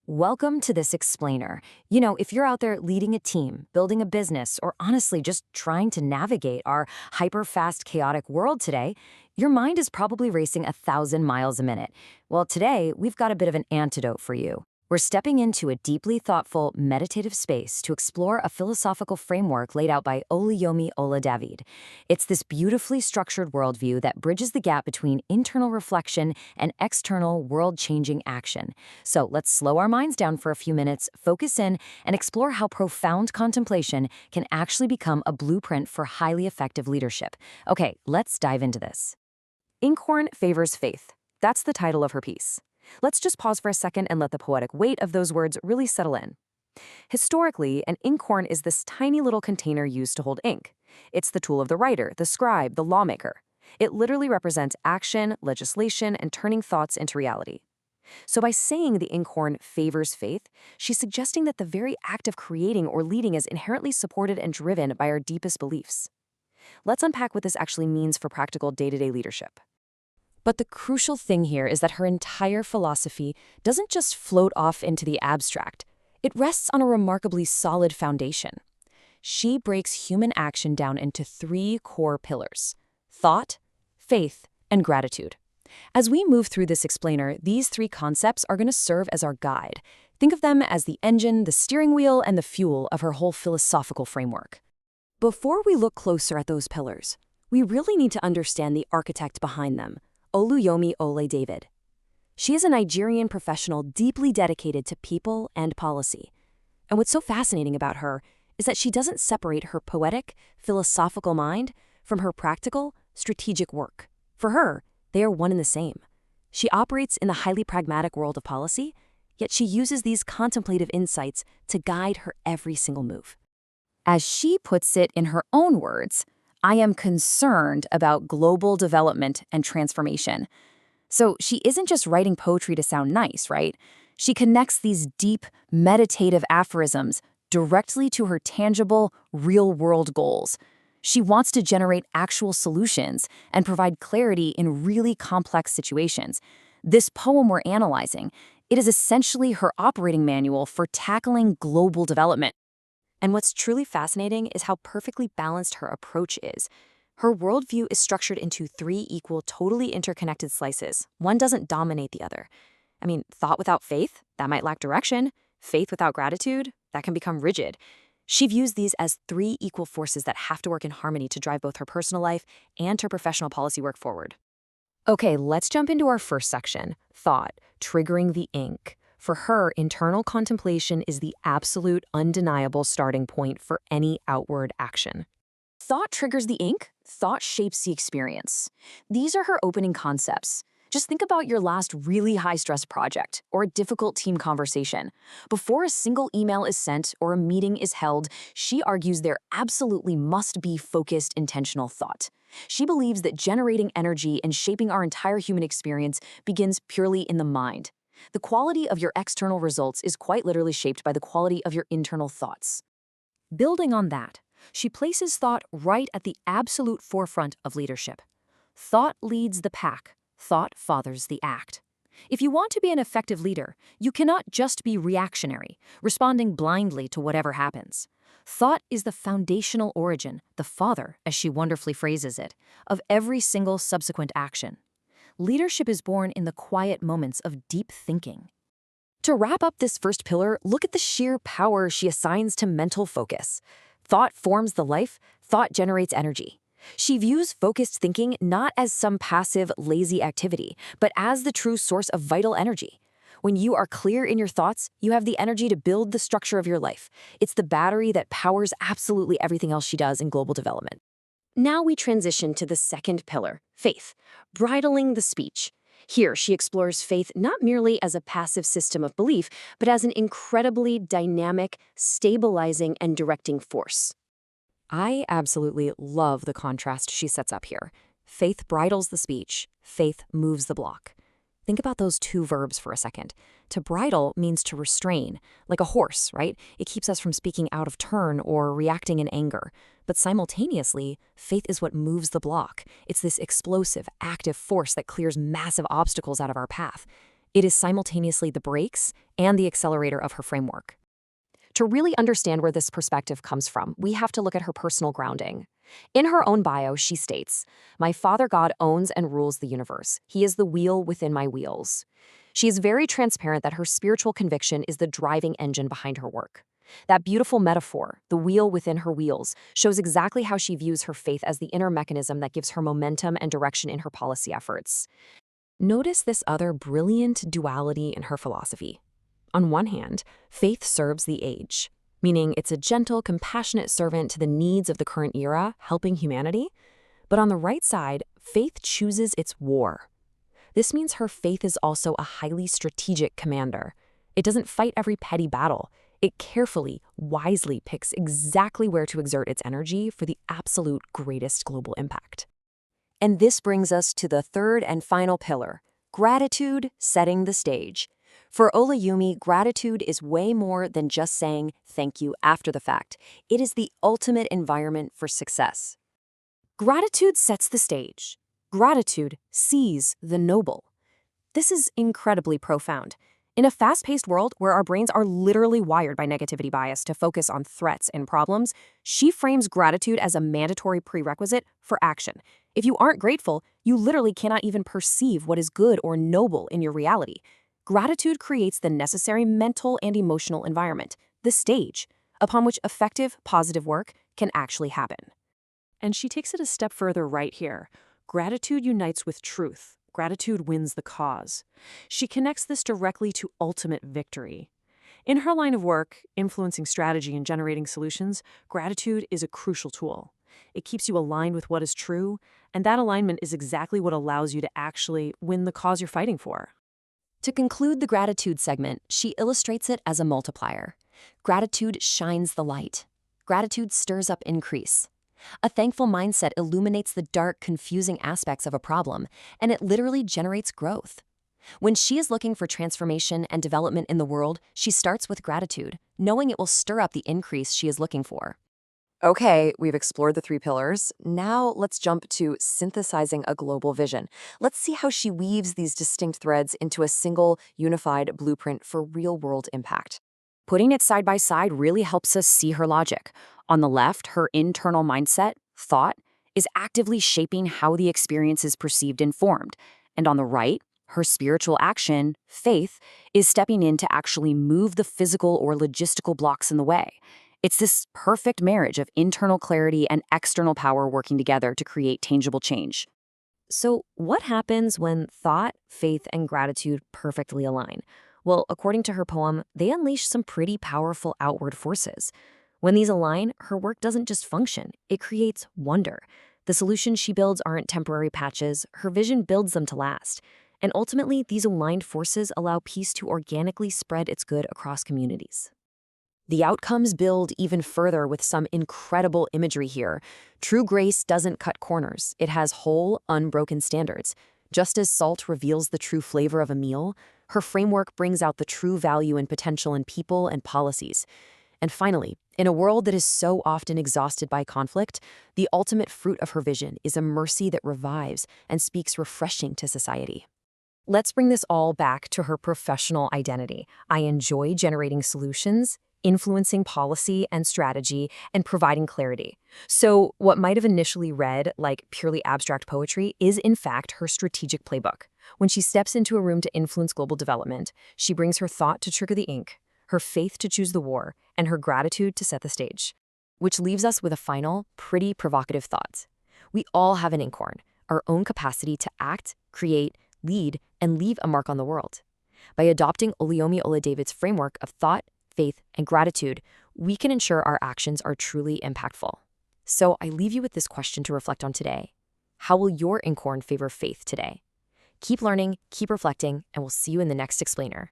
Welcome to this explainer. If you're out there leading a team, building a business, or honestly just trying to navigate our hyper-fast, chaotic world today, your mind is probably racing 1,000 miles a minute. Well, today, we've got a bit of an antidote for you. We're stepping into a deeply thoughtful, meditative space to explore a philosophical framework laid out by Oluyomi David. It's this beautifully structured worldview that bridges the gap between internal reflection and external, world-changing action. So let's slow our minds down for a few minutes, focus in, and explore how profound contemplation can actually become a blueprint for highly effective leadership. Okay, let's dive into this. Inkhorn favors faith. That's the title of her piece. Let's just pause for a second and let the poetic weight of those words really settle in. Historically, an inkhorn is this tiny little container used to hold ink. It's the tool of the writer, the scribe, the lawmaker. It literally represents action, legislation, and turning thoughts into reality. So by saying the inkhorn favors faith, she's suggesting that the very act of creating or leading is inherently supported and driven by our deepest beliefs. Let's unpack what this actually means for practical day-to-day leadership. But the crucial thing here is that her entire philosophy doesn't just float off into the abstract. It rests on a remarkably solid foundation. She breaks human action down into 3 core pillars: thought, faith, and gratitude. As we move through this explainer, these 3 concepts are going to serve as our guide. Think of them as the engine, the steering wheel, and the fuel of her whole philosophical framework. Before we look closer at those pillars, we really need to understand the architect behind them, Oluyomi David. She is a Nigerian professional deeply dedicated to people and policy. And what's so fascinating about her is that she doesn't separate her poetic, philosophical mind from her practical, strategic work. For her, they are one and the same. She operates in the highly pragmatic world of policy, yet she uses these contemplative insights to guide her every single move. As she puts it in her own words, I am concerned about global development and transformation. So she isn't just writing poetry to sound nice, right? She connects these deep, meditative aphorisms directly to her tangible, real-world goals. She wants to generate actual solutions and provide clarity in really complex situations. This poem we're analyzing, it is essentially her operating manual for tackling global development. And what's truly fascinating is how perfectly balanced her approach is. Her worldview is structured into 3 equal, totally interconnected slices. One doesn't dominate the other. Thought without faith, that might lack direction. Faith without gratitude, that can become rigid. She views these as 3 equal forces that have to work in harmony to drive both her personal life and her professional policy work forward. Okay, let's jump into our first section, thought, triggering the ink. For her, internal contemplation is the absolute, undeniable starting point for any outward action. Thought triggers the ink, thought shapes the experience. These are her opening concepts. Just think about your last really high-stress project or a difficult team conversation. Before a single email is sent or a meeting is held, she argues there absolutely must be focused, intentional thought. She believes that generating energy and shaping our entire human experience begins purely in the mind. The quality of your external results is quite literally shaped by the quality of your internal thoughts. Building on that, she places thought right at the absolute forefront of leadership. Thought leads the pack. Thought fathers the act. If you want to be an effective leader, you cannot just be reactionary, responding blindly to whatever happens. Thought is the foundational origin, the father, as she wonderfully phrases it, of every single subsequent action. Leadership is born in the quiet moments of deep thinking. To wrap up this first pillar, look at the sheer power she assigns to mental focus. Thought forms the life, thought generates energy. She views focused thinking not as some passive, lazy activity, but as the true source of vital energy. When you are clear in your thoughts, you have the energy to build the structure of your life. It's the battery that powers absolutely everything else she does in global development. Now we transition to the second pillar, faith, bridling the speech. Here, she explores faith not merely as a passive system of belief, but as an incredibly dynamic, stabilizing, and directing force. I absolutely love the contrast she sets up here. Faith bridles the speech, faith moves the block. Think about those 2 verbs for a second. To bridle means to restrain, like a horse, right? It keeps us from speaking out of turn or reacting in anger. But simultaneously, faith is what moves the block. It's this explosive, active force that clears massive obstacles out of our path. It is simultaneously the brakes and the accelerator of her framework. To really understand where this perspective comes from, we have to look at her personal grounding. In her own bio, she states, "My Father God owns and rules the universe. He is the wheel within my wheels." She is very transparent that her spiritual conviction is the driving engine behind her work. That beautiful metaphor, the wheel within her wheels, shows exactly how she views her faith as the inner mechanism that gives her momentum and direction in her policy efforts. Notice this other brilliant duality in her philosophy. On one hand, faith serves the age, meaning it's a gentle, compassionate servant to the needs of the current era, helping humanity. But on the right side, faith chooses its war. This means her faith is also a highly strategic commander. It doesn't fight every petty battle. It carefully, wisely picks exactly where to exert its energy for the absolute greatest global impact. And this brings us to the third and final pillar, gratitude setting the stage. For Olayumi, gratitude is way more than just saying thank you after the fact. It is the ultimate environment for success. Gratitude sets the stage. Gratitude sees the noble. This is incredibly profound. In a fast-paced world where our brains are literally wired by negativity bias to focus on threats and problems, she frames gratitude as a mandatory prerequisite for action. If you aren't grateful, you literally cannot even perceive what is good or noble in your reality. Gratitude creates the necessary mental and emotional environment, the stage, upon which effective, positive work can actually happen. And she takes it a step further right here. Gratitude unites with truth. Gratitude wins the cause. She connects this directly to ultimate victory. In her line of work, influencing strategy and generating solutions, gratitude is a crucial tool. It keeps you aligned with what is true, and that alignment is exactly what allows you to actually win the cause you're fighting for. To conclude the gratitude segment, she illustrates it as a multiplier. Gratitude shines the light. Gratitude stirs up increase. A thankful mindset illuminates the dark, confusing aspects of a problem, and it literally generates growth. When she is looking for transformation and development in the world, she starts with gratitude, knowing it will stir up the increase she is looking for. Okay, we've explored the three pillars. Now let's jump to synthesizing a global vision. Let's see how she weaves these distinct threads into a single, unified blueprint for real-world impact. Putting it side by side really helps us see her logic. On the left, her internal mindset, thought, is actively shaping how the experience is perceived and formed. And on the right, her spiritual action, faith, is stepping in to actually move the physical or logistical blocks in the way. It's this perfect marriage of internal clarity and external power working together to create tangible change. So, what happens when thought, faith, and gratitude perfectly align? Well, according to her poem, they unleash some pretty powerful outward forces. When these align, her work doesn't just function, it creates wonder. The solutions she builds aren't temporary patches, her vision builds them to last. And ultimately, these aligned forces allow peace to organically spread its good across communities. The outcomes build even further with some incredible imagery here. True grace doesn't cut corners. It has whole, unbroken standards. Just as salt reveals the true flavor of a meal, her framework brings out the true value and potential in people and policies. And finally, in a world that is so often exhausted by conflict, the ultimate fruit of her vision is a mercy that revives and speaks refreshing to society. Let's bring this all back to her professional identity. I enjoy generating solutions, influencing policy and strategy, and providing clarity. So what might have initially read like purely abstract poetry is in fact her strategic playbook. When she steps into a room to influence global development, she brings her thought to trigger the ink, her faith to choose the war, and her gratitude to set the stage. Which leaves us with a final, pretty provocative thought. We all have an Inkhorn, our own capacity to act, create, lead, and leave a mark on the world. By adopting Oluyomi Oladevid's framework of thought, faith, and gratitude, we can ensure our actions are truly impactful. So I leave you with this question to reflect on today. How will your Inkhorn favor faith today? Keep learning, keep reflecting, and we'll see you in the next explainer.